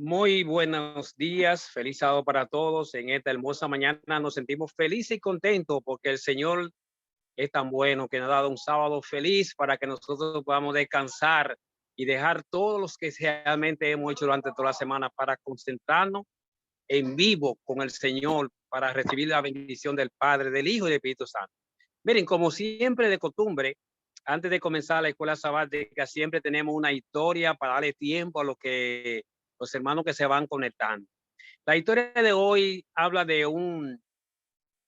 Muy buenos días, feliz sábado para todos. En esta hermosa mañana nos sentimos felices y contentos porque el Señor es tan bueno que nos ha dado un sábado feliz para que nosotros podamos descansar y dejar todos los que realmente hemos hecho durante toda la semana para concentrarnos en vivo con el Señor para recibir la bendición del Padre, del Hijo y del Espíritu Santo. Miren, como siempre de costumbre, antes de comenzar la escuela sabática, siempre tenemos una historia para darle tiempo a los hermanos que se van conectando. La historia de hoy habla de un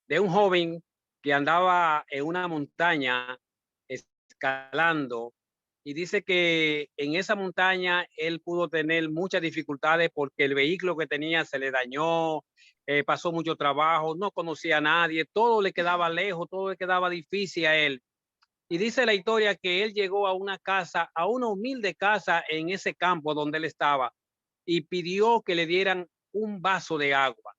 joven que andaba en una montaña escalando y dice que en esa montaña él pudo tener muchas dificultades porque el vehículo que tenía se le dañó, pasó mucho trabajo, no conocía a nadie, todo le quedaba lejos, todo le quedaba difícil a él. Y dice la historia que él llegó a una casa, a una humilde casa en ese campo donde él estaba y pidió que le dieran un vaso de agua.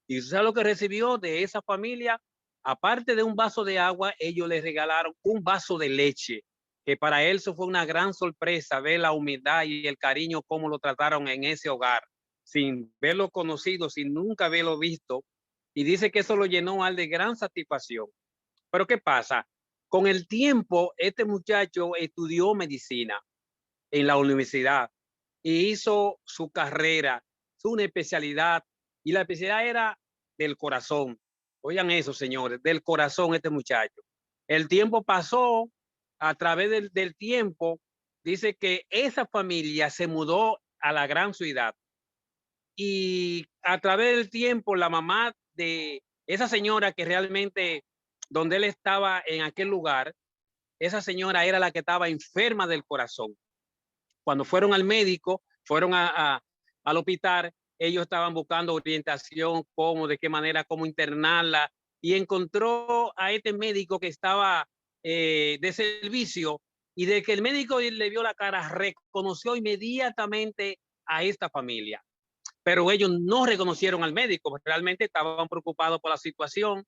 ¿Y sabe lo que recibió de esa familia? Aparte de un vaso de agua, ellos le regalaron un vaso de leche, que para él eso fue una gran sorpresa, ver la humildad y el cariño, cómo lo trataron en ese hogar, sin verlo conocido, sin nunca haberlo visto. Y dice que eso lo llenó a él de gran satisfacción. Pero ¿qué pasa? Con el tiempo, este muchacho estudió medicina en la universidad y hizo su carrera, su una especialidad, y la especialidad era del corazón. Oigan eso, señores, del corazón este muchacho. El tiempo pasó, a través del tiempo, dice que esa familia se mudó a la gran ciudad y a través del tiempo la mamá de esa señora que realmente donde él estaba en aquel lugar, esa señora era la que estaba enferma del corazón. Cuando fueron al médico, fueron al hospital, ellos estaban buscando orientación, cómo, de qué manera, cómo internarla, y encontró a este médico que estaba de servicio, y de que el médico le vio la cara, reconoció inmediatamente a esta familia. Pero ellos no reconocieron al médico, realmente estaban preocupados por la situación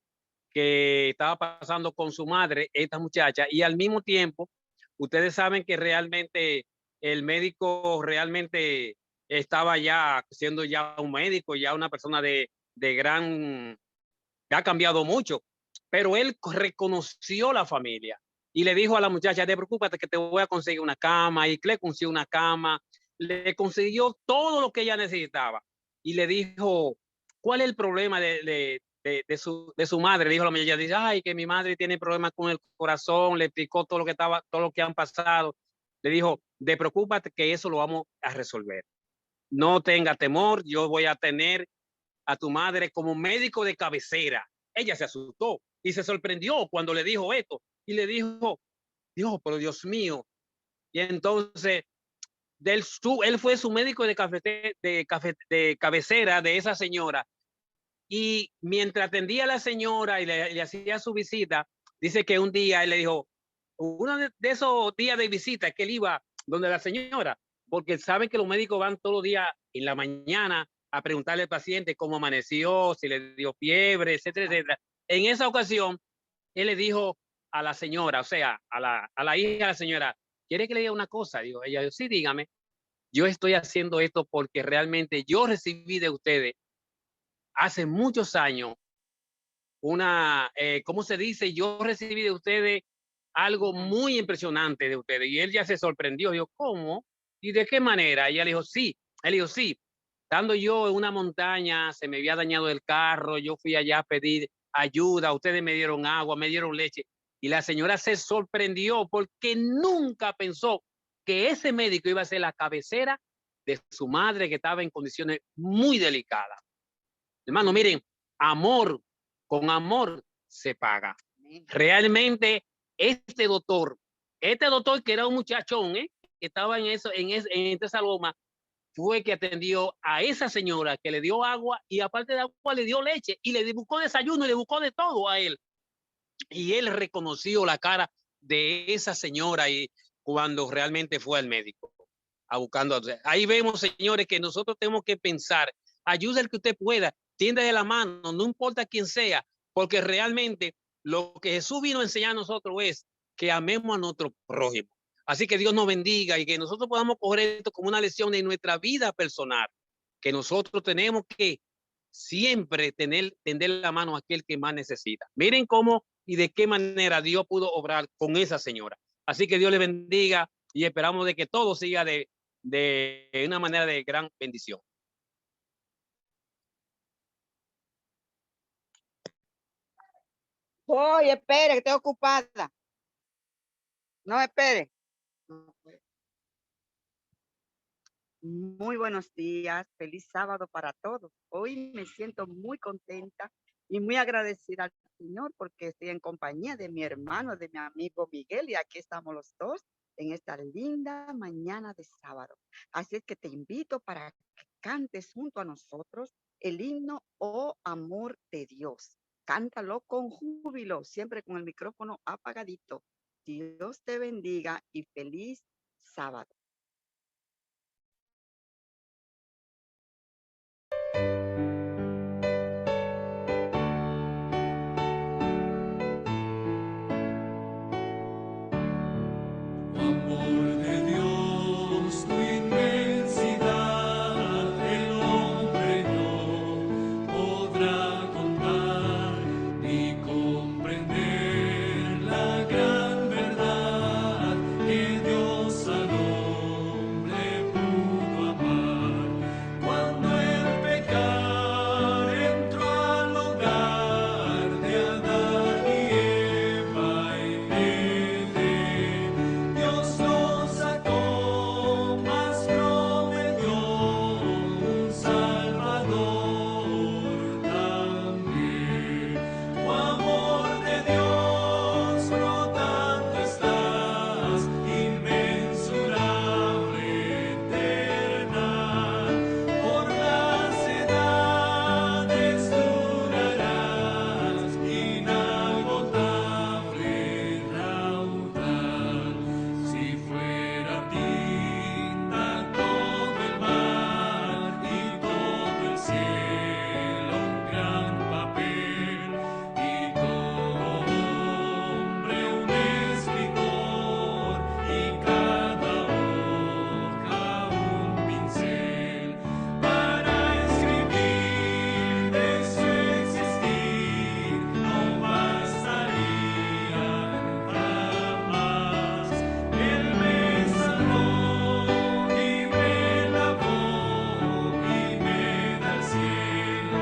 que estaba pasando con su madre, esta muchacha, y al mismo tiempo, ustedes saben que realmente el médico realmente estaba ya siendo ya un médico, ya una persona de gran, que ha cambiado mucho, pero él reconoció la familia y le dijo a la muchacha, te preocúpate que te voy a conseguir una cama, y le consiguió una cama, le consiguió todo lo que ella necesitaba y le dijo, ¿cuál es el problema de su madre? Le dijo a la muchacha, dice, ay, que mi madre tiene problemas con el corazón, le explicó todo lo que estaba, todo lo que han pasado. Le dijo, de preocúpate que eso lo vamos a resolver. No tenga temor, yo voy a tener a tu madre como médico de cabecera. Ella se asustó y se sorprendió cuando le dijo esto y le dijo, Dios, pero Dios mío. Y entonces él fue su médico de cabecera de esa señora. Y mientras atendía a la señora y le hacía su visita, dice que un día él le dijo, uno de esos días de visita que él iba donde la señora, porque saben que los médicos van todos los días en la mañana a preguntarle al paciente cómo amaneció, si le dio fiebre, etcétera, etcétera. En esa ocasión, él le dijo a la señora, o sea, a la hija de la señora, ¿quiere que le diga una cosa? Digo, ella, sí, dígame, yo estoy haciendo esto porque realmente yo recibí de ustedes hace muchos años ¿cómo se dice? Yo recibí de ustedes algo muy impresionante de ustedes. Y él ya se sorprendió. Yo, ¿cómo? ¿Y de qué manera? Y ella le dijo, sí. Él dijo, sí. Estando yo en una montaña, se me había dañado el carro, yo fui allá a pedir ayuda, ustedes me dieron agua, me dieron leche. Y la señora se sorprendió porque nunca pensó que ese médico iba a ser la cabecera de su madre que estaba en condiciones muy delicadas. Hermano, miren, amor, con amor se paga. Realmente, este doctor que era un muchachón, que estaba en esa loma, fue que atendió a esa señora que le dio agua y aparte de agua le dio leche y le buscó desayuno y le buscó de todo a él. Y él reconoció la cara de esa señora y cuando realmente fue al médico a buscando. Ahí vemos, señores, que nosotros tenemos que pensar, ayuda el que usted pueda, tiende de la mano, no importa quién sea, porque realmente lo que Jesús vino a enseñar a nosotros es que amemos a nuestro prójimo. Así que Dios nos bendiga y que nosotros podamos coger esto como una lección en nuestra vida personal. que nosotros tenemos que siempre tender la mano a aquel que más necesita. Miren cómo y de qué manera Dios pudo obrar con esa señora. Así que Dios le bendiga y esperamos de que todo siga de una manera de gran bendición. Voy, espere, que estoy ocupada. No, espere. Muy buenos días, feliz sábado para todos. Hoy me siento muy contenta y muy agradecida al Señor porque estoy en compañía de mi hermano, de mi amigo Miguel, y aquí estamos los dos en esta linda mañana de sábado. Así es que te invito para que cantes junto a nosotros el himno Oh Amor de Dios. Cántalo con júbilo, siempre con el micrófono apagadito. Dios te bendiga y feliz sábado. Amor de Dios, tu inmensidad, el hombre no podrá contar ni comprender la gran verdad que Dios al hombre pudo amar. Cuando el pecado entró al hogar de Adán y Eva en Edén, Dios nos sacó, mas prometió un Salvador también. Oh amor de Dios, brotando estás, inmensurable, eternal. Por las edades durarás, inagotable, raudal. Si fuera tinta todo el mar y todo el cielo un gran papel, y todo hombre un escritor, y cada hoja un pincel, para escribir de su existir no bastarían jamás. Él me sanó y me lavó y me da el cielo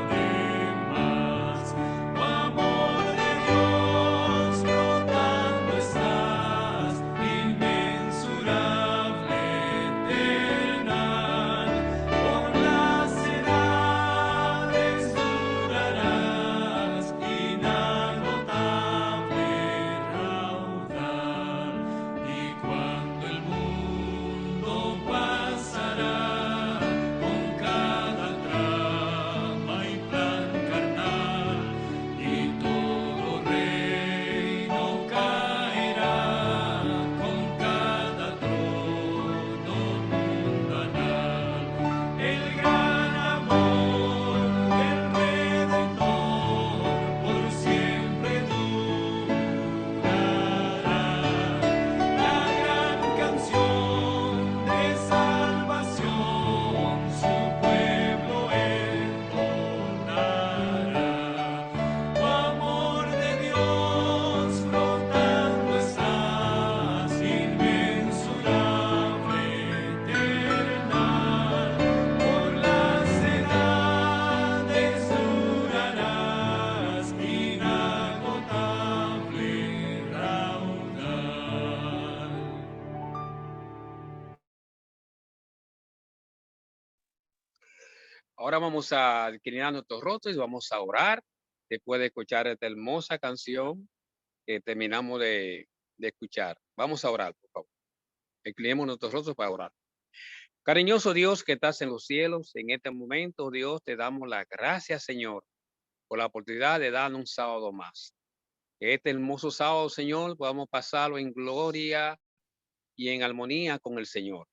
además. Oh amor de Dios, brotando estás, inmensurable, eternal. Por las edades durarás, inagotable, raudal. Y cuando el mundo pasará con cada trama y plan carnal, y todo reino caerá con cada trono mundanal. El gran amor del Redentor por siempre durará. La gran canción de salvación su pueblo entonará. Oh amor de Dios, brotando estás, inmensurable, eternal. Por las edades durarás, inagotable, raudal. Ahora vamos a inclinar nuestros rostros y vamos a orar después de escuchar esta hermosa canción que terminamos de escuchar. Vamos a orar, por favor. Inclinemos nuestros rostros para orar. Cariñoso Dios que estás en los cielos, en este momento, Dios, te damos las gracias, Señor, por la oportunidad de darnos un sábado más. Que este hermoso sábado, Señor, podamos pasarlo en gloria y en armonía con el Señor.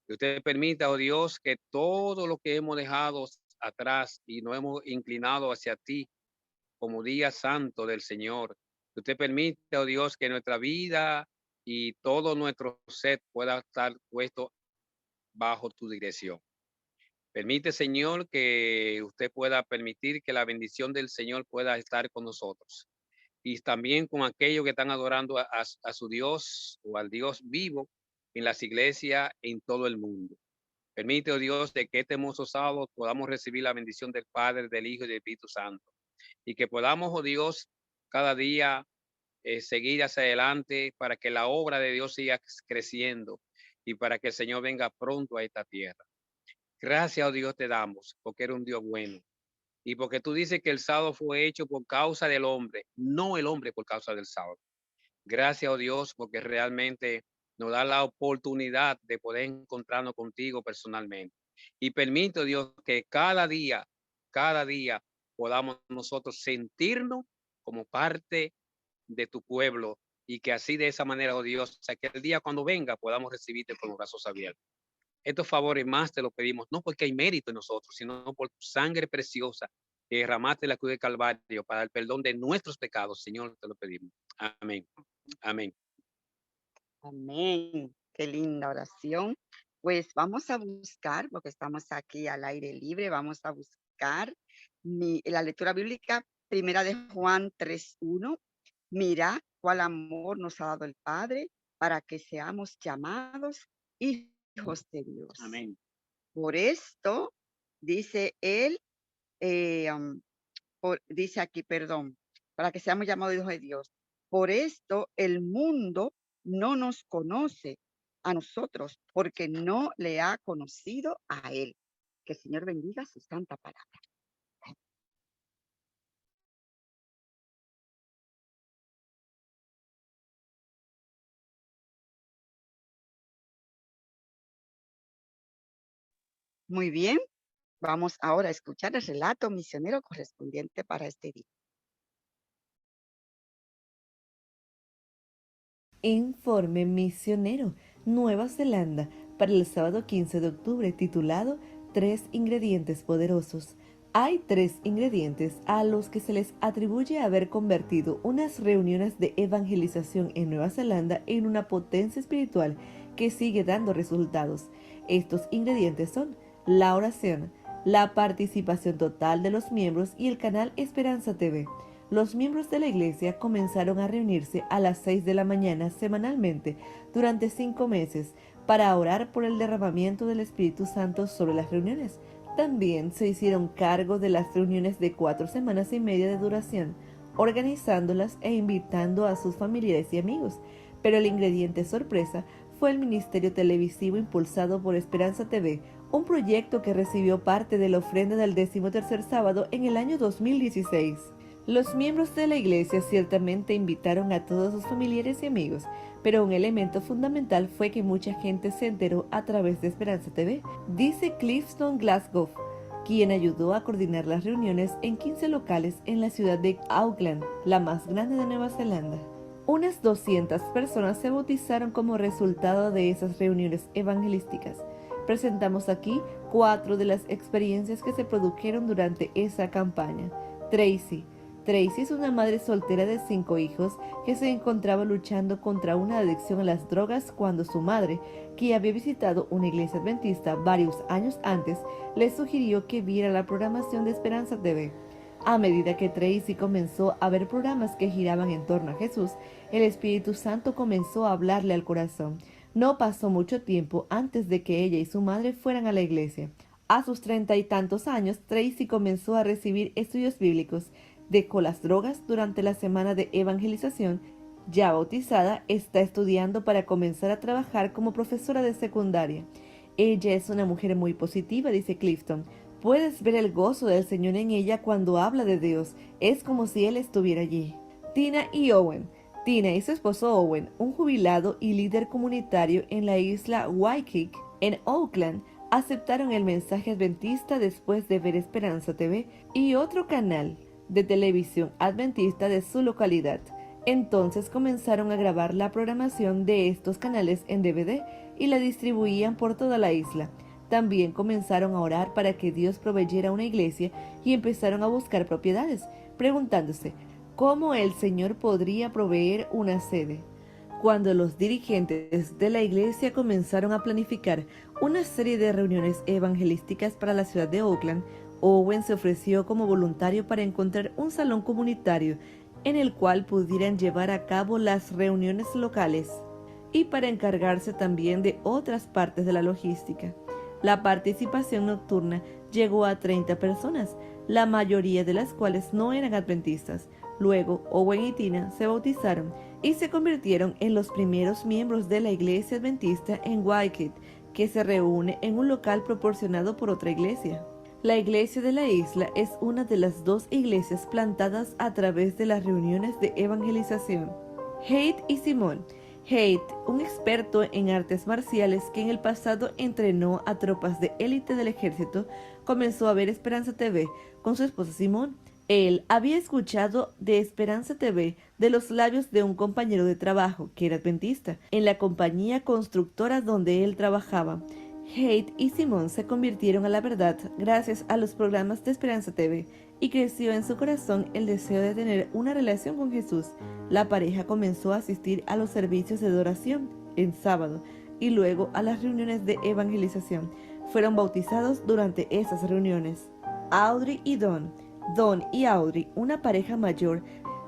Que usted permita, oh Dios, que todo lo que hemos dejado atrás y nos hemos inclinado hacia ti como día santo del Señor, que usted permita, oh Dios, que nuestra vida y todo nuestro ser pueda estar puesto bajo tu dirección. Permite, Señor, que usted pueda permitir que la bendición del Señor pueda estar con nosotros y también con aquellos que están adorando a su Dios o al Dios vivo en las iglesias en todo el mundo. Permite, oh Dios, de que este hermoso sábado podamos recibir la bendición del Padre, del Hijo y del Espíritu Santo. Y que podamos, oh Dios, cada día seguir hacia adelante para que la obra de Dios siga creciendo y para que el Señor venga pronto a esta tierra. Gracias, oh Dios, te damos, porque eres un Dios bueno. Y porque tú dices que el sábado fue hecho por causa del hombre, no el hombre por causa del sábado. Gracias, oh Dios, porque realmente nos da la oportunidad de poder encontrarnos contigo personalmente. Y permito, Dios, que cada día podamos nosotros sentirnos como parte de tu pueblo y que así de esa manera, oh Dios, o sea, que el día cuando venga podamos recibirte con los brazos abiertos. Estos favores más te lo pedimos, no porque hay mérito en nosotros, sino por tu sangre preciosa que derramaste en la cruz de Calvario para el perdón de nuestros pecados, Señor, te lo pedimos. Amén. Amén. Amén. Qué linda oración. Pues vamos a buscar, porque estamos aquí al aire libre, vamos a buscar la lectura bíblica, primera de Juan 3:1. Mira cuál amor nos ha dado el Padre para que seamos llamados hijos de Dios. Amén. Por esto, dice él, dice aquí, perdón, para que seamos llamados hijos de Dios. Por esto el mundo no nos conoce a nosotros, porque no le ha conocido a él. Que el Señor bendiga su santa palabra. Muy bien, vamos ahora a escuchar el relato misionero correspondiente para este día. Informe misionero, Nueva Zelanda, para el sábado 15 de octubre, titulado 3 ingredientes poderosos. Hay 3 ingredientes a los que se les atribuye haber convertido unas reuniones de evangelización en Nueva Zelanda en una potencia espiritual que sigue dando resultados. Estos ingredientes son la oración, la participación total de los miembros y el canal Esperanza TV. Los miembros de la iglesia comenzaron a reunirse a las 6 de la mañana semanalmente durante 5 meses para orar por el derramamiento del Espíritu Santo sobre las reuniones. También se hicieron cargo de las reuniones de 4 semanas y media de duración, organizándolas e invitando a sus familiares y amigos. Pero el ingrediente sorpresa fue el ministerio televisivo impulsado por Esperanza TV, un proyecto que recibió parte de la ofrenda del 13º sábado en el año 2016. Los miembros de la iglesia ciertamente invitaron a todos sus familiares y amigos, pero un elemento fundamental fue que mucha gente se enteró a través de Esperanza TV, dice Clifton Glasgow, quien ayudó a coordinar las reuniones en 15 locales en la ciudad de Auckland, la más grande de Nueva Zelanda. Unas 200 personas se bautizaron como resultado de esas reuniones evangelísticas. Presentamos aquí 4 de las experiencias que se produjeron durante esa campaña. Tracy es una madre soltera de 5 hijos que se encontraba luchando contra una adicción a las drogas cuando su madre, que había visitado una iglesia adventista varios años antes, le sugirió que viera la programación de Esperanza TV. A medida que Tracy comenzó a ver programas que giraban en torno a Jesús, el Espíritu Santo comenzó a hablarle al corazón. No pasó mucho tiempo antes de que ella y su madre fueran a la iglesia. A sus 30 y tantos años, Tracy comenzó a recibir estudios bíblicos. Dejó las drogas durante la semana de evangelización. Ya bautizada, está estudiando para comenzar a trabajar como profesora de secundaria. Ella es una mujer muy positiva, dice Clifton. Puedes ver el gozo del Señor en ella cuando habla de Dios. Es como si Él estuviera allí. Tina y Owen. Tina y su esposo Owen, un jubilado y líder comunitario en la isla Waikiki, en Auckland, aceptaron el mensaje adventista después de ver Esperanza TV y otro canal de televisión adventista de su localidad. Entonces comenzaron a grabar la programación de estos canales en DVD y la distribuían por toda la isla. También comenzaron a orar para que Dios proveyera una iglesia y empezaron a buscar propiedades, preguntándose cómo el Señor podría proveer una sede. Cuando los dirigentes de la iglesia comenzaron a planificar una serie de reuniones evangelísticas para la ciudad de Oakland, Owen se ofreció como voluntario para encontrar un salón comunitario en el cual pudieran llevar a cabo las reuniones locales y para encargarse también de otras partes de la logística. La participación nocturna llegó a 30 personas, la mayoría de las cuales no eran adventistas. Luego, Owen y Tina se bautizaron y se convirtieron en los primeros miembros de la iglesia adventista en Whitehead, que se reúne en un local proporcionado por otra iglesia. La iglesia de la isla es una de las 2 iglesias plantadas a través de las reuniones de evangelización. Haidt y Simon. Haidt, un experto en artes marciales que en el pasado entrenó a tropas de élite del ejército, comenzó a ver Esperanza TV con su esposa Simón. Él había escuchado de Esperanza TV de los labios de un compañero de trabajo que era adventista en la compañía constructora donde él trabajaba. Haidt y Simón se convirtieron a la verdad gracias a los programas de Esperanza TV y creció en su corazón el deseo de tener una relación con Jesús. La pareja comenzó a asistir a los servicios de adoración en sábado y luego a las reuniones de evangelización. Fueron bautizados durante esas reuniones. Audrey y Don. Don y Audrey, una pareja mayor,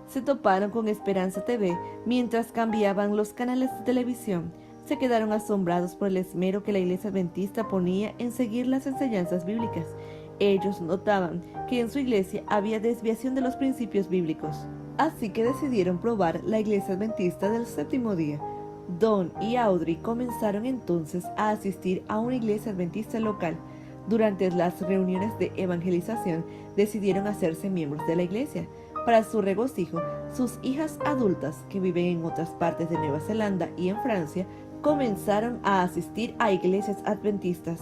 se toparon con Esperanza TV mientras cambiaban los canales de televisión. Se quedaron asombrados por el esmero que la iglesia adventista ponía en seguir las enseñanzas bíblicas. Ellos notaban que en su iglesia había desviación de los principios bíblicos, así que decidieron probar la iglesia adventista del séptimo día. Don y Audrey comenzaron entonces a asistir a una iglesia adventista local. Durante las reuniones de evangelización decidieron hacerse miembros de la iglesia. Para su regocijo, sus hijas adultas, que viven en otras partes de Nueva Zelanda y en Francia, comenzaron a asistir a iglesias adventistas.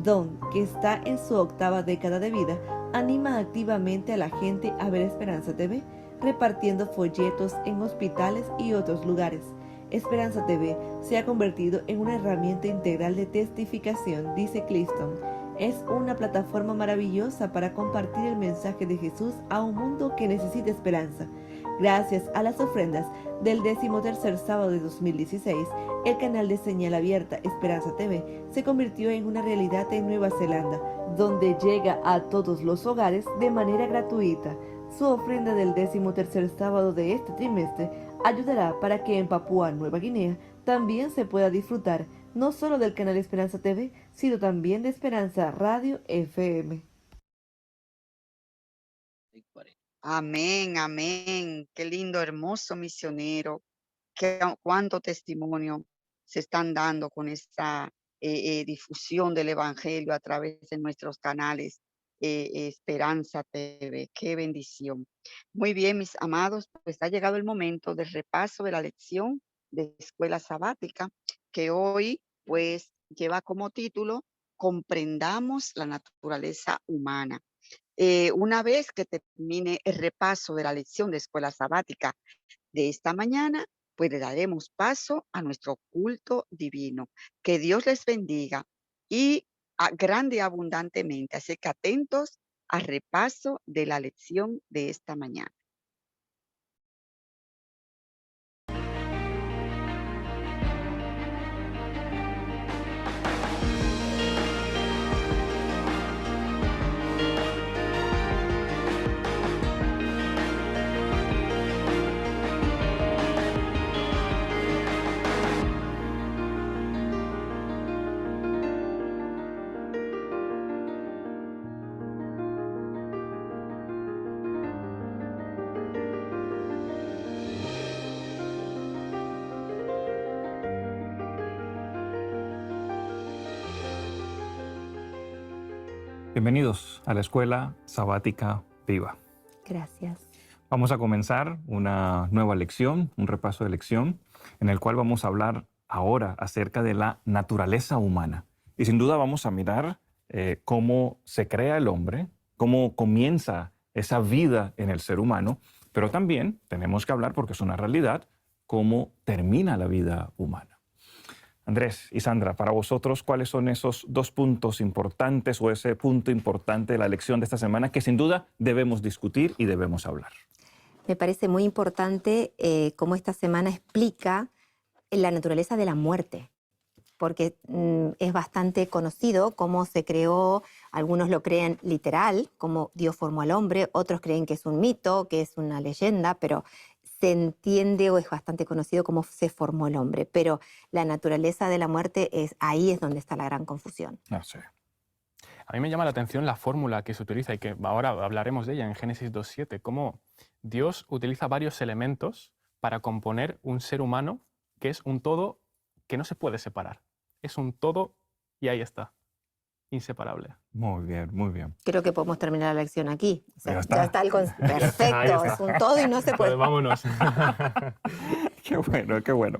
Don, que está en su 8ª década de vida, anima activamente a la gente a ver Esperanza TV, repartiendo folletos en hospitales y otros lugares. Esperanza TV se ha convertido en una herramienta integral de testificación, dice Clifton. Es una plataforma maravillosa para compartir el mensaje de Jesús a un mundo que necesita esperanza. Gracias a las ofrendas del 13º sábado de 2016, el canal de señal abierta Esperanza TV se convirtió en una realidad en Nueva Zelanda, donde llega a todos los hogares de manera gratuita. Su ofrenda del 13º sábado de este trimestre ayudará para que en Papúa Nueva Guinea también se pueda disfrutar no solo del canal Esperanza TV, sino también de Esperanza Radio FM. Amén, amén. Qué lindo, hermoso misionero. Cuánto testimonio se están dando con esta difusión del evangelio a través de nuestros canales Esperanza TV. Qué bendición. Muy bien, mis amados, pues ha llegado el momento del repaso de la lección de escuela sabática, que hoy pues lleva como título Comprendamos la naturaleza humana. Una vez que termine el repaso de la lección de escuela sabática de esta mañana, pues le daremos paso a nuestro culto divino. Que Dios les bendiga y grande y abundantemente. Así que atentos al repaso de la lección de esta mañana. Bienvenidos a la Escuela Sabática Viva. Gracias. Vamos a comenzar una nueva lección, un repaso de lección, en el cual vamos a hablar ahora acerca de la naturaleza humana. Y sin duda vamos a mirar cómo se crea el hombre, cómo comienza esa vida en el ser humano, pero también tenemos que hablar, porque es una realidad, cómo termina la vida humana. Andrés y Sandra, para vosotros, ¿cuáles son esos 2 puntos importantes o ese punto importante de la lección de esta semana que sin duda debemos discutir y debemos hablar? Me parece muy importante cómo esta semana explica la naturaleza de la muerte, porque es bastante conocido cómo se creó, algunos lo creen literal, como Dios formó al hombre, otros creen que es un mito, que es una leyenda, pero se entiende o es bastante conocido cómo se formó el hombre. Pero la naturaleza de la muerte, ahí es donde está la gran confusión. No sé. A mí me llama la atención la fórmula que se utiliza y que ahora hablaremos de ella en Génesis 2.7, cómo Dios utiliza varios elementos para componer un ser humano que es un todo que no se puede separar. Es un todo y ahí está, inseparable. Muy bien, muy bien. Creo que podemos terminar la lección aquí. O sea, Ya está. ya está el perfecto, Ahí está. es un todo y no se puede. Pues vámonos. Qué bueno, qué bueno.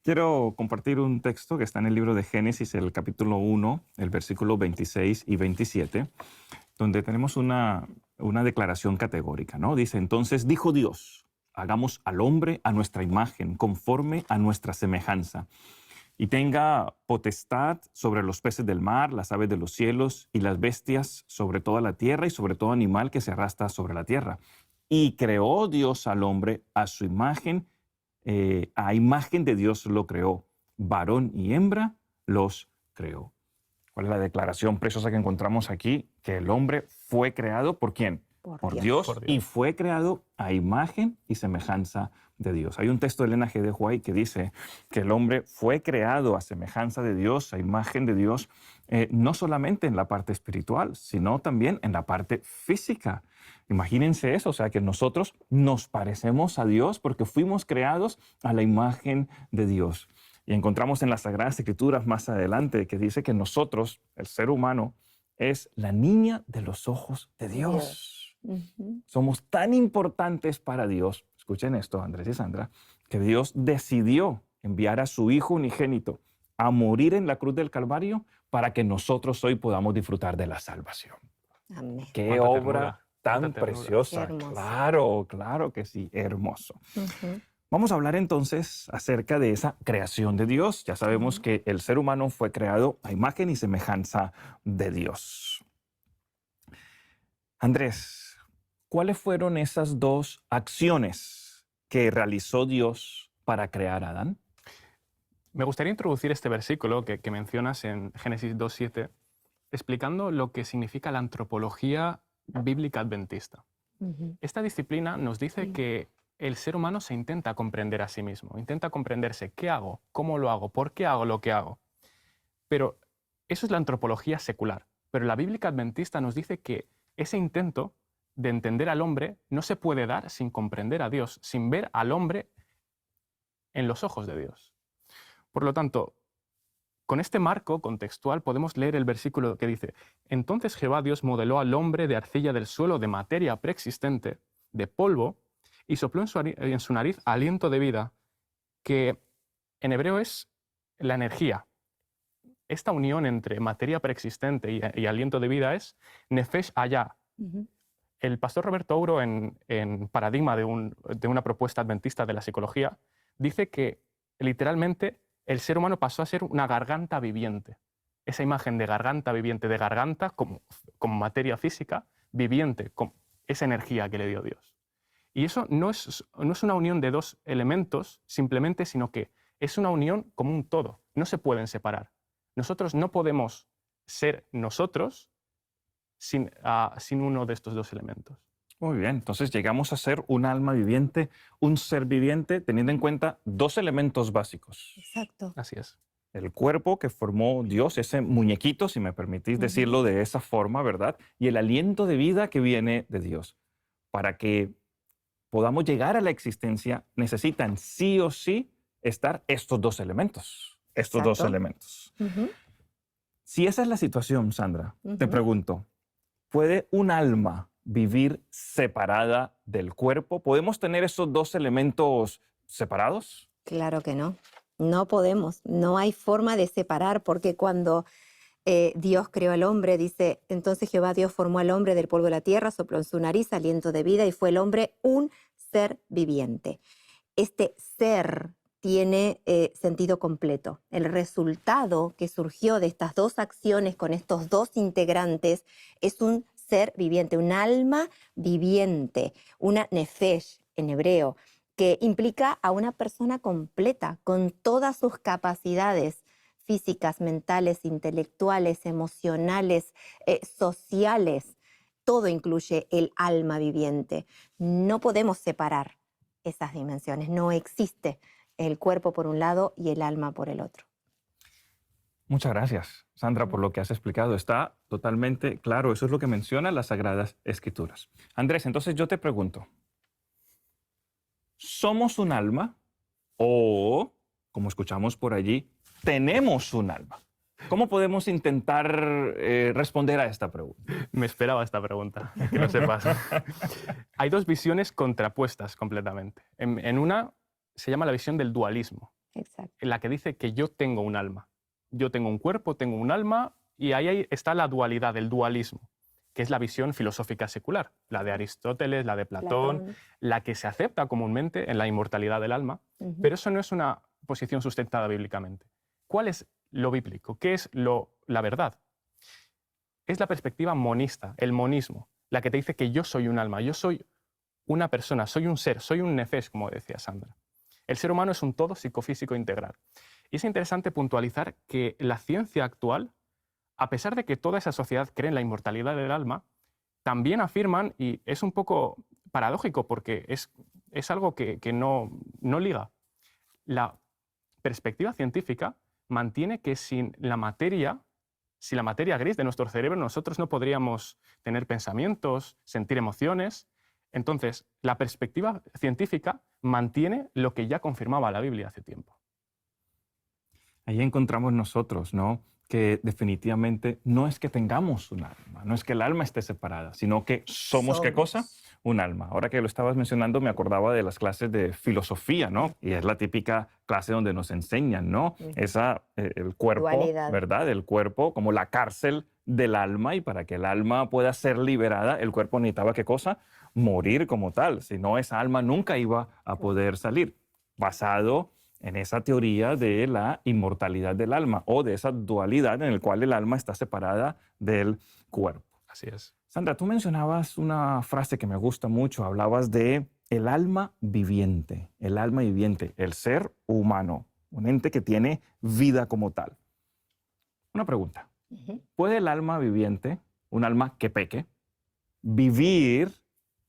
Quiero compartir un texto que está en el libro de Génesis, el capítulo 1, el versículo 26 y 27, donde tenemos una declaración categórica, ¿no? Dice, entonces dijo Dios, hagamos al hombre a nuestra imagen, conforme a nuestra semejanza, y tenga potestad sobre los peces del mar, las aves de los cielos y las bestias sobre toda la tierra y sobre todo animal que se arrastra sobre la tierra. Y creó Dios al hombre a su imagen, a imagen de Dios lo creó, varón y hembra los creó. ¿Cuál es la declaración preciosa que encontramos aquí? Que el hombre fue creado ¿por quién? Por Dios, Por Dios. y fue creado a imagen y semejanza de Dios. Hay un texto de Elena G. de White que dice que el hombre fue creado a semejanza de Dios, a imagen de Dios, no solamente en la parte espiritual, sino también en la parte física. Imagínense eso, o sea, que nosotros nos parecemos a Dios porque fuimos creados a la imagen de Dios. Y encontramos en las Sagradas Escrituras más adelante que dice que nosotros, el ser humano, es la niña de los ojos de Dios. Ujú. Somos tan importantes para Dios, escuchen esto, Andrés y Sandra, que Dios decidió enviar a su Hijo unigénito a morir en la cruz del Calvario para que nosotros hoy podamos disfrutar de la salvación. Amén. ¡Qué Cuánta obra ternura, tan cuánta ternura. preciosa! Qué hermoso. Claro, claro que sí, hermoso. Ujú. Vamos a hablar entonces acerca de esa creación de Dios. Ya sabemos que el ser humano fue creado a imagen y semejanza de Dios. Andrés, ¿cuáles fueron esas dos acciones que realizó Dios para crear a Adán? Me gustaría introducir este versículo que mencionas en Génesis 2.7, explicando lo que significa la antropología bíblica adventista. Ujú. Esta disciplina nos dice que el ser humano se intenta comprender a sí mismo, intenta comprenderse qué hago, cómo lo hago, por qué hago lo que hago. Pero eso es la antropología secular. Pero la bíblica adventista nos dice que ese intento de entender al hombre no se puede dar sin comprender a Dios, sin ver al hombre en los ojos de Dios. Por lo tanto, con este marco contextual podemos leer el versículo que dice: entonces Jehová Dios modeló al hombre de arcilla del suelo, de materia preexistente, de polvo, y sopló en su nariz aliento de vida, que en hebreo es la energía. Esta unión entre materia preexistente y aliento de vida es nefesh hayah. Ujú. El pastor Roberto Ouro, en Paradigma de una propuesta adventista de la psicología, dice que literalmente el ser humano pasó a ser una garganta viviente. Esa imagen de garganta viviente, de garganta como materia física, viviente, con esa energía que le dio Dios. Y eso no es una unión de dos elementos simplemente, sino que es una unión como un todo. No se pueden separar. Nosotros no podemos ser nosotros sin uno de estos dos elementos. Muy bien, entonces llegamos a ser un alma viviente, un ser viviente, teniendo en cuenta dos elementos básicos. Exacto. Así es. El cuerpo que formó Dios, ese muñequito, si me permitís decirlo de esa forma, ¿verdad? Y el aliento de vida que viene de Dios. Para que podamos llegar a la existencia, necesitan sí o sí estar estos dos elementos. Estos dos Exacto. elementos. Ujú. Si esa es la situación, Sandra, te Ujú. pregunto, ¿puede un alma vivir separada del cuerpo? ¿Podemos tener esos dos elementos separados? Claro que no. No podemos. No hay forma de separar, porque cuando Dios creó al hombre, dice, entonces Jehová Dios formó al hombre del polvo de la tierra, sopló en su nariz aliento de vida y fue el hombre un ser viviente. Este ser tiene sentido completo. El resultado que surgió de estas dos acciones con estos dos integrantes es un ser viviente, un alma viviente, una nefesh en hebreo. que implica a una persona completa, con todas sus capacidades físicas, mentales, intelectuales, emocionales, sociales. Todo incluye el alma viviente. No podemos separar esas dimensiones. No existe el cuerpo por un lado y el alma por el otro. Muchas gracias, Sandra, por lo que has explicado. Está totalmente claro. Eso es lo que mencionan las Sagradas Escrituras. Andrés, entonces yo te pregunto, ¿somos un alma o, como escuchamos por allí, tenemos un alma? ¿Cómo podemos intentar responder a esta pregunta? Me esperaba esta pregunta, que lo sepas. Hay dos visiones contrapuestas completamente. En una se llama la visión del dualismo, Exacto. en la que dice que yo tengo un alma. Yo tengo un cuerpo, tengo un alma, y ahí está la dualidad, el dualismo, que es la visión filosófica secular, la de Aristóteles, la de Platón, la que se acepta comúnmente en la inmortalidad del alma, pero eso no es una posición sustentada bíblicamente. ¿Cuál es lo bíblico? ¿Qué es la verdad? Es la perspectiva monista, el monismo, la que te dice que yo soy un alma, yo soy una persona, soy un ser, soy un nefesh, como decía Sandra. El ser humano es un todo psicofísico integral. Y es interesante puntualizar que la ciencia actual, a pesar de que toda esa sociedad cree en la inmortalidad del alma, también afirman, y es un poco paradójico porque es algo que no liga. La perspectiva científica mantiene que sin la materia gris de nuestro cerebro, nosotros no podríamos tener pensamientos, sentir emociones. Entonces, la perspectiva científica mantiene lo que ya confirmaba la Biblia hace tiempo. Ahí encontramos nosotros, ¿no? Que definitivamente no es que tengamos un alma, no es que el alma esté separada, sino que somos ¿qué cosa? Un alma. Ahora que lo estabas mencionando, me acordaba de las clases de filosofía, ¿no? Y es la típica clase donde nos enseñan, ¿no? El cuerpo, Dualidad. ¿verdad? El cuerpo como la cárcel del alma, y para que el alma pueda ser liberada, el cuerpo necesitaba ¿qué cosa? Morir como tal. Si no, esa alma nunca iba a poder salir. Basado en esa teoría de la inmortalidad del alma o de esa dualidad en la cual el alma está separada del cuerpo. Así es. Sandra, tú mencionabas una frase que me gusta mucho. Hablabas de el alma viviente, el ser humano, un ente que tiene vida como tal. Una pregunta. ¿Puede el alma viviente, un alma que peque, vivir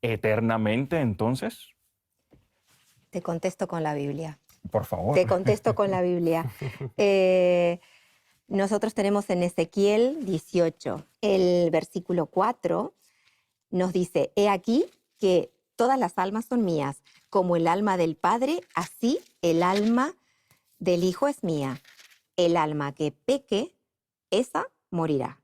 eternamente entonces? Te contesto con la Biblia. Por favor. Te contesto con la Biblia. Nosotros tenemos en Ezequiel 18, el versículo 4, nos dice, he aquí que todas las almas son mías, como el alma del Padre, así el alma del Hijo es mía. El alma que peque, esa morirá.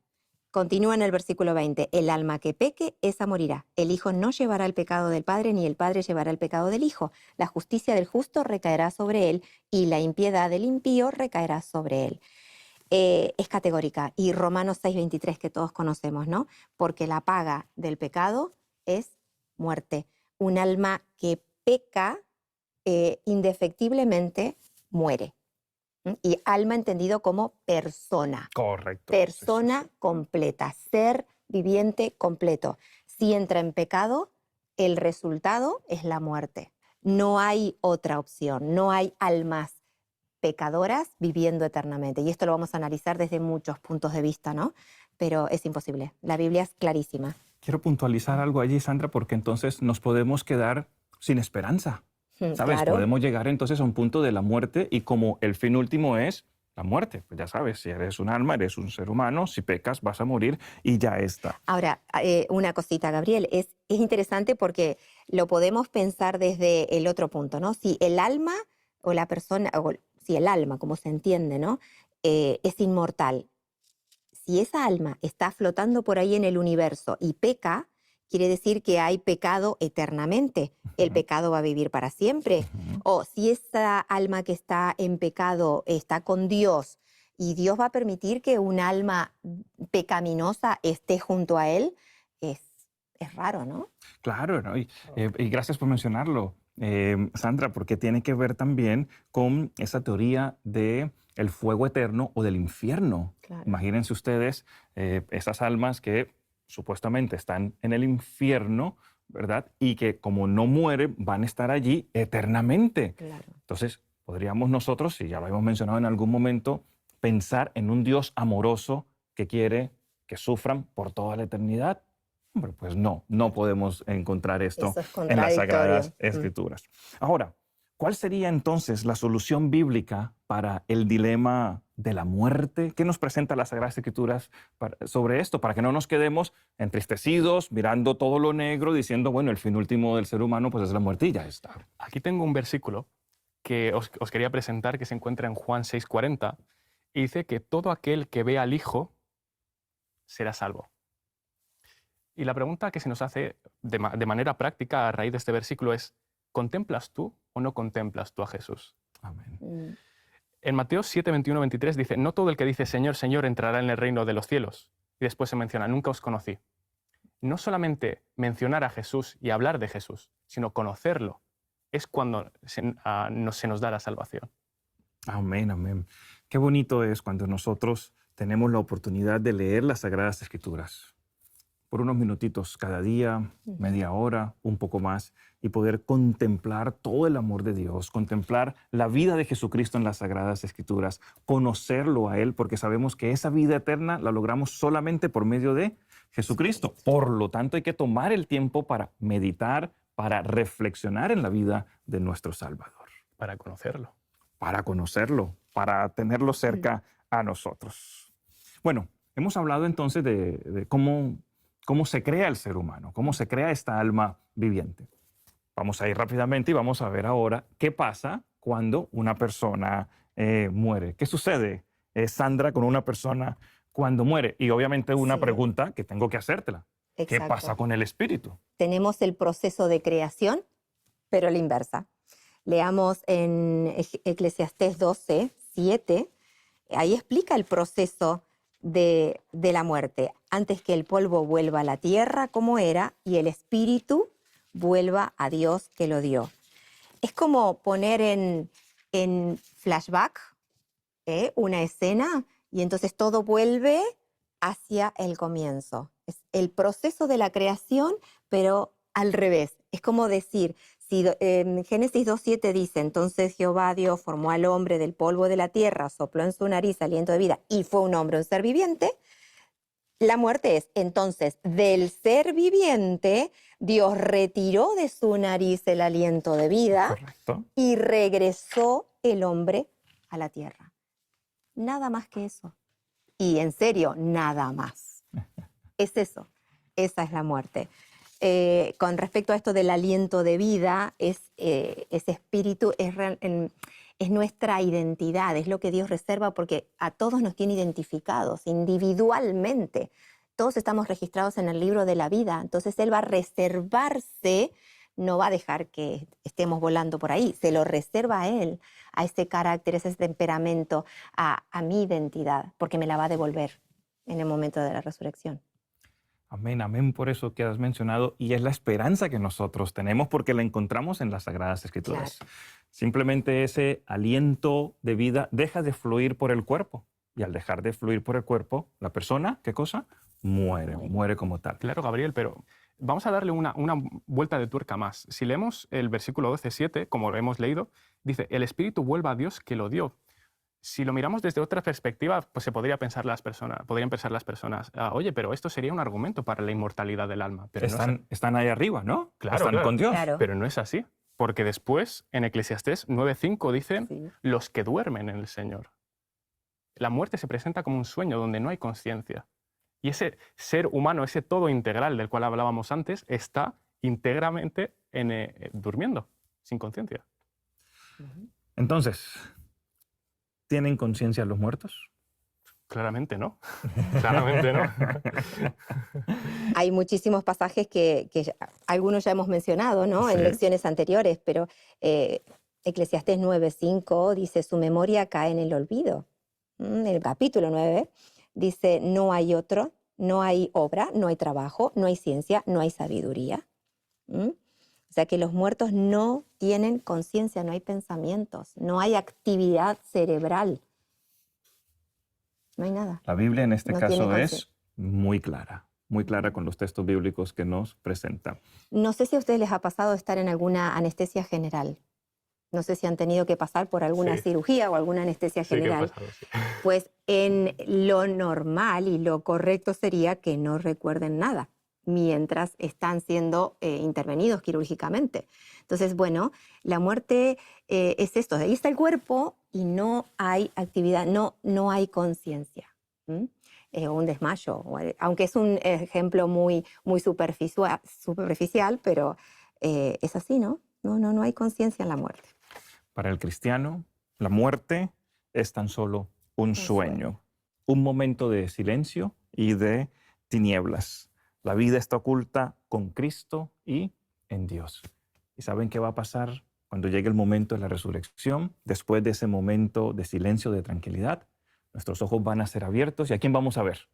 Continúa en el versículo 20, el alma que peque, esa morirá. El Hijo no llevará el pecado del Padre, ni el Padre llevará el pecado del Hijo. La justicia del justo recaerá sobre él, y la impiedad del impío recaerá sobre él. Es categórica. Y Romanos 6:23, que todos conocemos, ¿no? Porque la paga del pecado es muerte. Un alma que peca indefectiblemente muere. Y alma entendido como persona. Correcto. Persona completa, ser viviente completo. Si entra en pecado, el resultado es la muerte. No hay otra opción, no hay almas pecadoras viviendo eternamente. Y esto lo vamos a analizar desde muchos puntos de vista, ¿no? Pero es imposible. La Biblia es clarísima. Quiero puntualizar algo allí, Sandra, porque entonces nos podemos quedar sin esperanza. ¿Sabes? Claro. Podemos llegar entonces a un punto de la muerte, y como el fin último es la muerte, pues ya sabes, si eres un alma, eres un ser humano, si pecas vas a morir y ya está. Ahora, una cosita, Gabriel, es interesante porque lo podemos pensar desde el otro punto, ¿no? Si el alma o la persona, o si el alma, como se entiende, ¿no? Es inmortal. Si esa alma está flotando por ahí en el universo y peca, quiere decir que hay pecado eternamente. El pecado va a vivir para siempre. O si esa alma que está en pecado está con Dios, y Dios va a permitir que un alma pecaminosa esté junto a él, es raro, ¿no? Claro, ¿no? Y gracias por mencionarlo, Sandra, porque tiene que ver también con esa teoría de el fuego eterno o del infierno. Claro. Imagínense ustedes esas almas que supuestamente están en el infierno, ¿verdad? Y que como no mueren, van a estar allí eternamente. Claro. Entonces, podríamos nosotros, si ya lo hemos mencionado en algún momento, pensar en un Dios amoroso que quiere que sufran por toda la eternidad. Hombre, pues no, no podemos encontrar esto Eso es en las Sagradas contradictorio. Escrituras. Ahora, ¿cuál sería entonces la solución bíblica para el dilema de la muerte? ¿Qué nos presenta las Sagradas Escrituras sobre esto? Para que no nos quedemos entristecidos, mirando todo lo negro, diciendo, bueno, el fin último del ser humano pues es la muerte y ya está. Aquí tengo un versículo que os quería presentar, que se encuentra en Juan 6:40, y dice que todo aquel que ve al Hijo será salvo. Y la pregunta que se nos hace de manera práctica a raíz de este versículo es, ¿contemplas tú o no contemplas tú a Jesús? Amén. Mm. En Mateo 7, 21, 23 dice, no todo el que dice Señor, Señor entrará en el reino de los cielos. Y después se menciona, nunca os conocí. No solamente mencionar a Jesús y hablar de Jesús, sino conocerlo, es cuando se nos da la salvación. Amén, amén. Qué bonito es cuando nosotros tenemos la oportunidad de leer las Sagradas Escrituras por unos minutitos cada día, media hora, un poco más, y poder contemplar todo el amor de Dios, contemplar la vida de Jesucristo en las Sagradas Escrituras, conocerlo a Él, porque sabemos que esa vida eterna la logramos solamente por medio de Jesucristo. Por lo tanto, hay que tomar el tiempo para meditar, para reflexionar en la vida de nuestro Salvador, Para conocerlo. para tenerlo cerca a nosotros. Bueno, hemos hablado entonces de cómo se crea el ser humano, cómo se crea esta alma viviente. Vamos a ir rápidamente y vamos a ver ahora qué pasa cuando una persona muere. ¿Qué sucede, Sandra, con una persona cuando muere? Y obviamente una Sí. pregunta que tengo que hacértela. ¿Qué Exacto. pasa con el espíritu? Tenemos el proceso de creación, pero a la inversa. Leamos en Eclesiastés 12, 7, ahí explica el proceso de la muerte. Antes que el polvo vuelva a la tierra como era y el espíritu vuelva a Dios que lo dio. Es como poner en flashback una escena y entonces todo vuelve hacia el comienzo. Es el proceso de la creación, pero al revés. Es como decir, si en Génesis 2:7 dice, entonces Jehová Dios formó al hombre del polvo de la tierra, sopló en su nariz aliento de vida y fue un hombre, un ser viviente, la muerte es, entonces, del ser viviente, Dios retiró de su nariz el aliento de vida Correcto. y regresó el hombre a la tierra. Nada más que eso. Y en serio, nada más. Es eso. Esa es la muerte. Con respecto a esto del aliento de vida, ese espíritu es nuestra identidad, es lo que Dios reserva porque a todos nos tiene identificados individualmente. Todos estamos registrados en el libro de la vida, entonces Él va a reservarse, no va a dejar que estemos volando por ahí, se lo reserva a Él, a ese carácter, ese temperamento, a mi identidad, porque me la va a devolver en el momento de la resurrección. Amén, amén por eso que has mencionado y es la esperanza que nosotros tenemos porque la encontramos en las Sagradas Escrituras. Claro. Simplemente ese aliento de vida deja de fluir por el cuerpo y al dejar de fluir por el cuerpo, la persona, ¿qué cosa? Muere como tal. Claro, Gabriel, pero vamos a darle una vuelta de tuerca más. Si leemos el versículo 12:7, como lo hemos leído, dice, el espíritu vuelva a Dios que lo dio. Si lo miramos desde otra perspectiva, pues podrían pensar las personas, oye, pero esto sería un argumento para la inmortalidad del alma. Pero Están ahí arriba, ¿no? Claro, Están claro. con Dios. Claro. Pero no es así, porque después en Eclesiastés 9:5 dicen Sí. los que duermen en el Señor. La muerte se presenta como un sueño donde no hay conciencia. Y ese ser humano, ese todo integral del cual hablábamos antes, está íntegramente durmiendo, sin conciencia. Entonces, ¿tienen conciencia los muertos? Claramente no. Claramente no. Hay muchísimos pasajes que algunos ya hemos mencionado, ¿no? Sí. En lecciones anteriores, pero Eclesiastés 9:5 dice, su memoria cae en el olvido. En el capítulo 9 dice, no hay otro, no hay obra, no hay trabajo, no hay ciencia, no hay sabiduría. O sea que los muertos no tienen conciencia, no hay pensamientos, no hay actividad cerebral. No hay nada. La Biblia en este No tiene caso conciencia. es muy clara, muy clara con los textos bíblicos que nos presenta. No sé si a ustedes les ha pasado estar en alguna anestesia general. No sé si han tenido que pasar por alguna Sí. cirugía o alguna anestesia Sí que he general. pasado, sí. Pues en lo normal y lo correcto sería que no recuerden nada mientras están siendo intervenidos quirúrgicamente. Entonces, bueno, la muerte es esto. Ahí está el cuerpo y no hay actividad, no hay conciencia. O un desmayo, aunque es un ejemplo muy superficial, pero es así, ¿no? No hay conciencia en la muerte. Para el cristiano, la muerte es tan solo un sueño, un momento de silencio y de tinieblas. La vida está oculta con Cristo y en Dios. ¿Y saben qué va a pasar cuando llegue el momento de la resurrección? Después de ese momento de silencio, de tranquilidad, nuestros ojos van a ser abiertos. ¿Y a quién vamos a ver?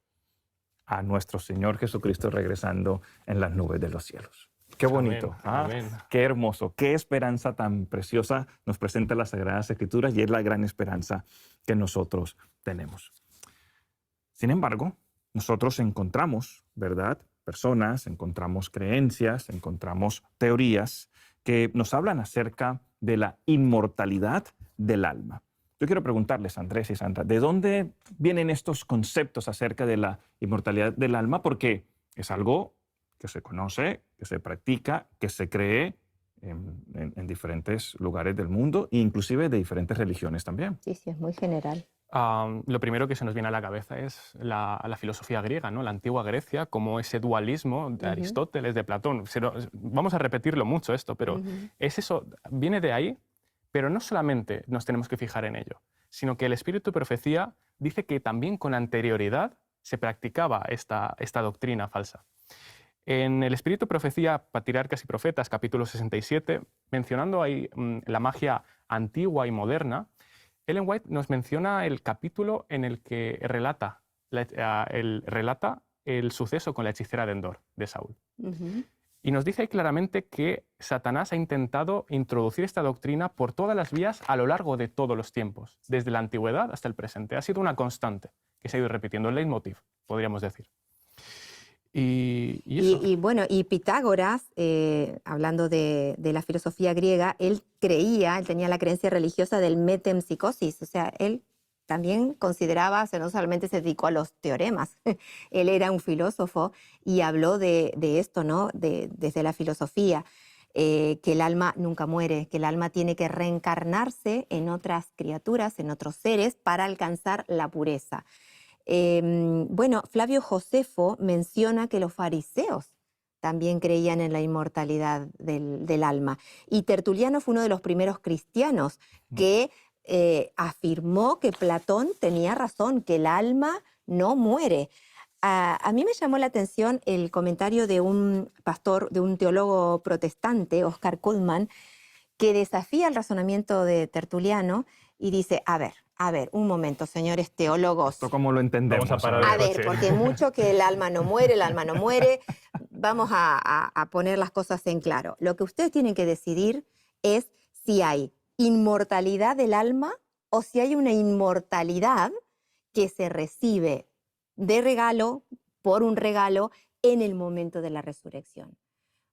A nuestro Señor Jesucristo regresando en las nubes de los cielos. Qué bonito, Amén, amén. Qué hermoso, qué esperanza tan preciosa nos presenta las Sagradas Escrituras y es la gran esperanza que nosotros tenemos. Sin embargo, nosotros encontramos, ¿verdad?, personas, encontramos creencias, encontramos teorías que nos hablan acerca de la inmortalidad del alma. Yo quiero preguntarles, Andrés y Sandra, ¿de dónde vienen estos conceptos acerca de la inmortalidad del alma? Porque es algo que se conoce, que se practica, que se cree en diferentes lugares del mundo e inclusive de diferentes religiones también. Sí, es muy general. Lo primero que se nos viene a la cabeza es la filosofía griega, ¿no? La antigua Grecia, como ese dualismo de Aristóteles, de Platón. Vamos a repetirlo mucho esto, pero es eso, viene de ahí, pero no solamente nos tenemos que fijar en ello, sino que el espíritu de profecía dice que también con anterioridad se practicaba esta doctrina falsa. En el Espíritu de Profecía, Patriarcas y Profetas, capítulo 67, mencionando ahí la magia antigua y moderna, Ellen White nos menciona el capítulo en el que relata el suceso con la hechicera de Endor, de Saúl. Y nos dice ahí claramente que Satanás ha intentado introducir esta doctrina por todas las vías a lo largo de todos los tiempos, desde la antigüedad hasta el presente. Ha sido una constante que se ha ido repitiendo, el leitmotiv, podríamos decir. Y eso. Bueno, y Pitágoras, hablando de la filosofía griega, él tenía la creencia religiosa del metempsicosis, o sea, él también consideraba, o sea, no solamente se dedicó a los teoremas, él era un filósofo y habló de esto, ¿no? Desde la filosofía, que el alma nunca muere, que el alma tiene que reencarnarse en otras criaturas, en otros seres, para alcanzar la pureza. Bueno, Flavio Josefo menciona que los fariseos también creían en la inmortalidad del alma. Y Tertuliano fue uno de los primeros cristianos que afirmó que Platón tenía razón, que el alma no muere. A mí me llamó la atención el comentario de un pastor, de un teólogo protestante, Oscar Cullmann, que desafía el razonamiento de Tertuliano y dice, a ver, un momento, señores teólogos. ¿Esto cómo lo entendemos? Vamos a parar el A ver, coche. porque mucho que el alma no muere. Vamos a poner las cosas en claro. Lo que ustedes tienen que decidir es si hay inmortalidad del alma o si hay una inmortalidad que se recibe de regalo, por un regalo, en el momento de la resurrección.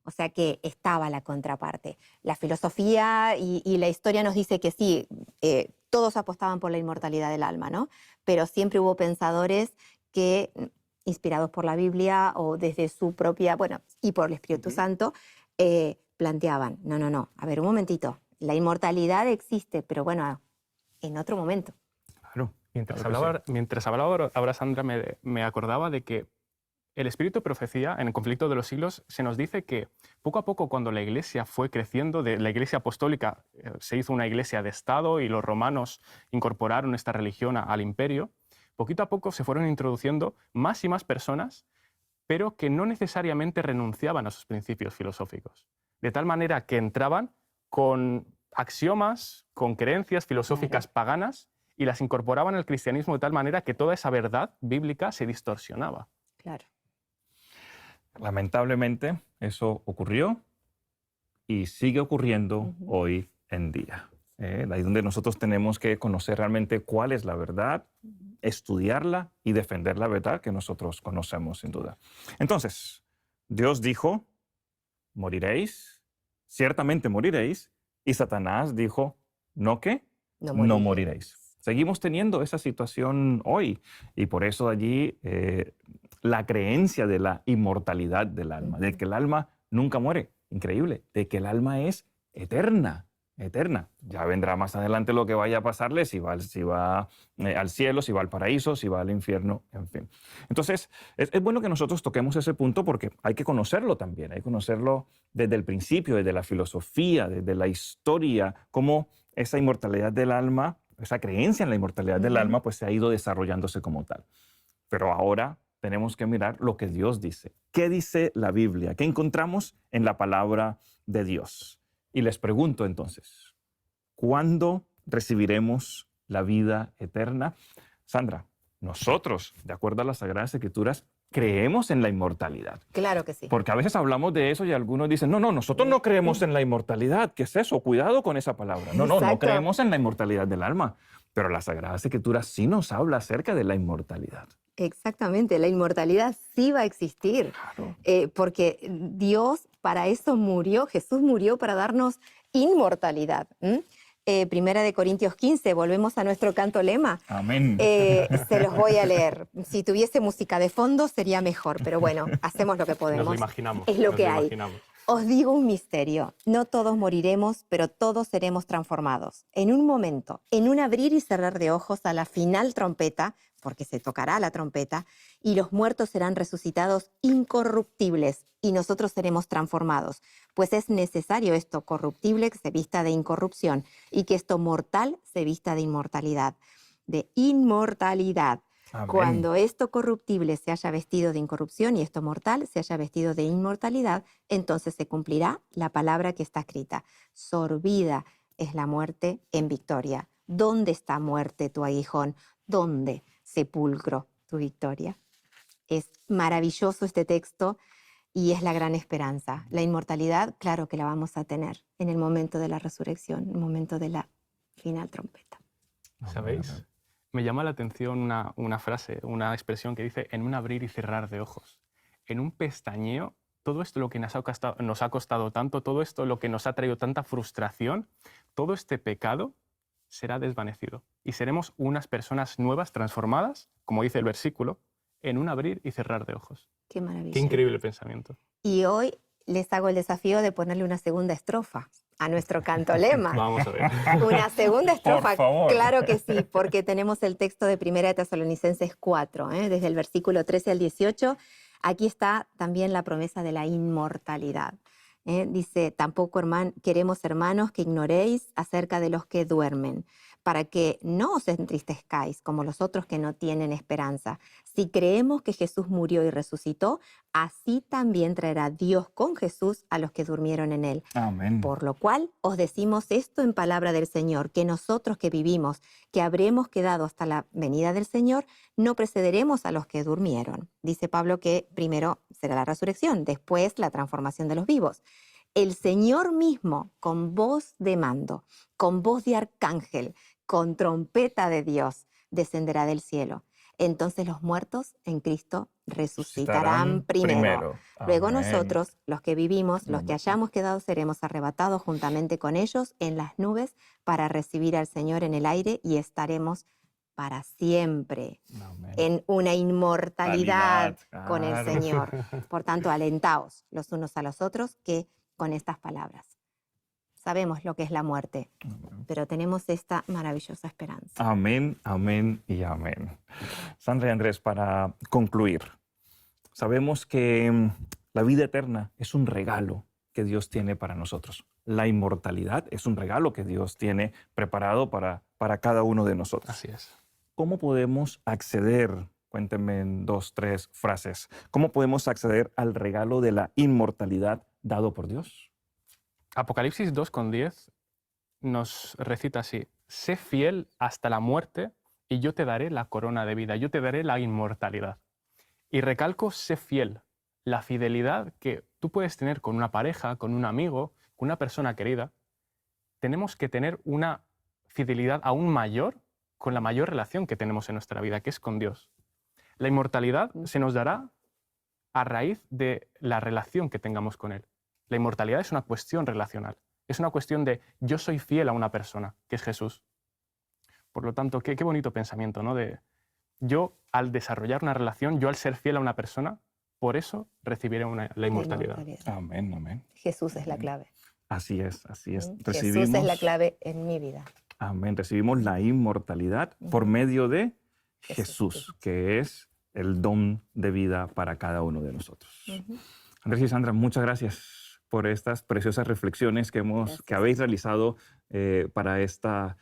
O sea que estaba la contraparte. La filosofía y la historia nos dice que sí, todos apostaban por la inmortalidad del alma, ¿no? Pero siempre hubo pensadores que, inspirados por la Biblia o desde su propia, bueno, y por el Espíritu Santo, planteaban, no, a ver, un momentito, la inmortalidad existe, pero bueno, en otro momento. Claro. Mientras hablaba ahora Sandra, me acordaba de que el espíritu de profecía, en el conflicto de los siglos, se nos dice que poco a poco, cuando la iglesia fue creciendo, de la iglesia apostólica se hizo una iglesia de Estado y los romanos incorporaron esta religión al imperio, poquito a poco se fueron introduciendo más y más personas, pero que no necesariamente renunciaban a sus principios filosóficos. De tal manera que entraban con axiomas, con creencias filosóficas paganas y las incorporaban al cristianismo de tal manera que toda esa verdad bíblica se distorsionaba. Claro. Lamentablemente, eso ocurrió y sigue ocurriendo hoy en día. ahí donde nosotros tenemos que conocer realmente cuál es la verdad, estudiarla y defender la verdad que nosotros conocemos, sin duda. Entonces, Dios dijo, moriréis, ciertamente moriréis, y Satanás dijo, ¿no qué? No No moriréis. moriréis. Seguimos teniendo esa situación hoy y por eso allí la creencia de la inmortalidad del alma, de que el alma nunca muere, increíble, de que el alma es eterna, eterna. Ya vendrá más adelante lo que vaya a pasarle, si va al cielo, si va al paraíso, si va al infierno, en fin. Entonces, es bueno que nosotros toquemos ese punto porque hay que conocerlo también, hay que conocerlo desde el principio, desde la filosofía, desde la historia, cómo esa inmortalidad del alma, esa creencia en la inmortalidad del alma, pues se ha ido desarrollándose como tal. Pero ahora tenemos que mirar lo que Dios dice. ¿Qué dice la Biblia? ¿Qué encontramos en la palabra de Dios? Y les pregunto entonces, ¿cuándo recibiremos la vida eterna? Sandra, nosotros, de acuerdo a las Sagradas Escrituras, creemos en la inmortalidad. Claro que sí. Porque a veces hablamos de eso y algunos dicen, no, nosotros no creemos en la inmortalidad. ¿Qué es eso? Cuidado con esa palabra. No Exacto. creemos en la inmortalidad del alma. Pero la Sagrada Escritura sí nos habla acerca de la inmortalidad. Exactamente, la inmortalidad sí va a existir, Claro. porque Dios para eso murió, Jesús murió para darnos inmortalidad. Primera de Corintios 15, volvemos a nuestro canto lema. Amén. Se los voy a leer. Si tuviese música de fondo sería mejor, pero bueno, hacemos lo que Nos podemos. lo imaginamos. Es lo nos que lo hay. imaginamos. Os digo un misterio, no todos moriremos, pero todos seremos transformados. En un momento, en un abrir y cerrar de ojos a la final trompeta, porque se tocará la trompeta, y los muertos serán resucitados incorruptibles, y nosotros seremos transformados. Pues es necesario esto corruptible que se vista de incorrupción, y que esto mortal se vista de inmortalidad. De inmortalidad. Amén. Cuando esto corruptible se haya vestido de incorrupción y esto mortal se haya vestido de inmortalidad, entonces se cumplirá la palabra que está escrita. Sorbida es la muerte en victoria. ¿Dónde está muerte tu aguijón? ¿Dónde, sepulcro, tu victoria? Es maravilloso este texto y es la gran esperanza. La inmortalidad, claro que la vamos a tener en el momento de la resurrección, en el momento de la final trompeta. ¿Sabéis? Me llama la atención una frase, una expresión que dice en un abrir y cerrar de ojos. En un pestañeo, todo esto lo que nos ha costado tanto, todo esto lo que nos ha traído tanta frustración, todo este pecado será desvanecido. Y seremos unas personas nuevas, transformadas, como dice el versículo, en un abrir y cerrar de ojos. Qué maravilla. Qué increíble pensamiento. Y hoy les hago el desafío de ponerle una segunda estrofa a nuestro canto lema. Vamos a ver. Una segunda estrofa, Por favor. claro que sí, porque tenemos el texto de 1 de Tesalonicenses 4, desde el versículo 13 al 18. Aquí está también la promesa de la inmortalidad. Dice, tampoco queremos, hermanos, que ignoréis acerca de los que duermen, para que no os entristezcáis como los otros que no tienen esperanza. Si creemos que Jesús murió y resucitó, así también traerá Dios con Jesús a los que durmieron en él. Amén. Por lo cual os decimos esto en palabra del Señor, que nosotros que vivimos, que habremos quedado hasta la venida del Señor, no precederemos a los que durmieron. Dice Pablo que primero será la resurrección, después la transformación de los vivos. El Señor mismo, con voz de mando, con voz de arcángel, con trompeta de Dios, descenderá del cielo. Entonces los muertos en Cristo resucitarán primero. Luego Amén. nosotros, los que vivimos, los que Amén. hayamos quedado, seremos arrebatados juntamente con ellos en las nubes para recibir al Señor en el aire y estaremos para siempre Amén. en una inmortalidad Calidad, con el claro. Señor. Por tanto, alentaos los unos a los otros que con estas palabras. Sabemos lo que es la muerte, pero tenemos esta maravillosa esperanza. Amén, amén y amén. Sandra y Andrés, para concluir, sabemos que la vida eterna es un regalo que Dios tiene para nosotros. La inmortalidad es un regalo que Dios tiene preparado para cada uno de nosotros. Así es. ¿Cómo podemos acceder? Cuéntenme en 2, 3 frases. ¿Cómo podemos acceder al regalo de la inmortalidad dado por Dios? Apocalipsis 2,10 nos recita así: sé fiel hasta la muerte y yo te daré la corona de vida, yo te daré la inmortalidad. Y recalco, sé fiel, la fidelidad que tú puedes tener con una pareja, con un amigo, con una persona querida, tenemos que tener una fidelidad aún mayor con la mayor relación que tenemos en nuestra vida, que es con Dios. La inmortalidad se nos dará a raíz de la relación que tengamos con Él. La inmortalidad es una cuestión relacional. Es una cuestión de yo soy fiel a una persona, que es Jesús. Por lo tanto, qué bonito pensamiento, ¿no? De yo, al desarrollar una relación, yo al ser fiel a una persona, por eso recibiré la inmortalidad. Amén, amén. Jesús es la clave. Así es, así es. Jesús es la clave en mi vida. Amén. Recibimos la inmortalidad por medio de Jesús, Jesús. que es el don de vida para cada uno de nosotros. Andrés y Sandra, muchas gracias por estas preciosas reflexiones que habéis realizado para esta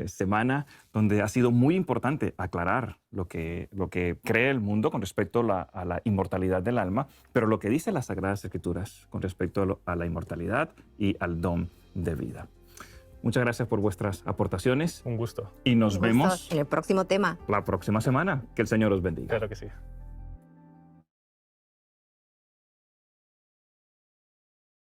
semana, donde ha sido muy importante aclarar lo que cree el mundo con respecto a la inmortalidad del alma, pero lo que dice las Sagradas Escrituras con respecto a la inmortalidad y al don de vida. Muchas gracias por vuestras aportaciones Un gusto. y nos vemos En el próximo tema. la próxima semana. Que el Señor os bendiga. Claro que sí.